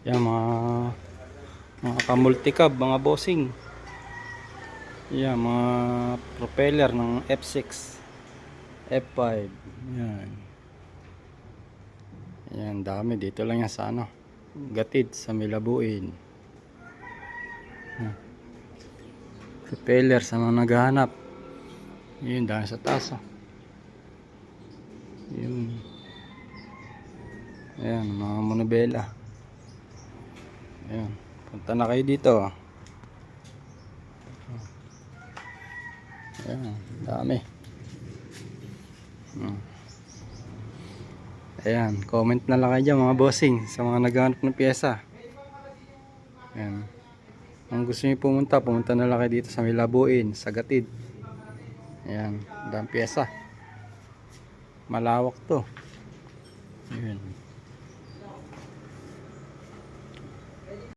Yan mga ka-multicab, mga bossing. Yan mga propeller ng F6, F5. Yan. Yan dami dito lang yan sa ano, Gatid sa Milabuin. Yan. Propeller sa mga naghahanap. Yun dahil sa taas. Yun. Ayan mga monobela. Ayan, punta na kayo dito. Ayan, dami. Ayan, comment na lang kayo dyan mga bossing sa mga naghahanap ng pyesa. Ayan. Kung gusto niyo pumunta na lang kayo dito sa Milabuin, sa Gatid. Ayan, dami pyesa. Malawak to. Ayan.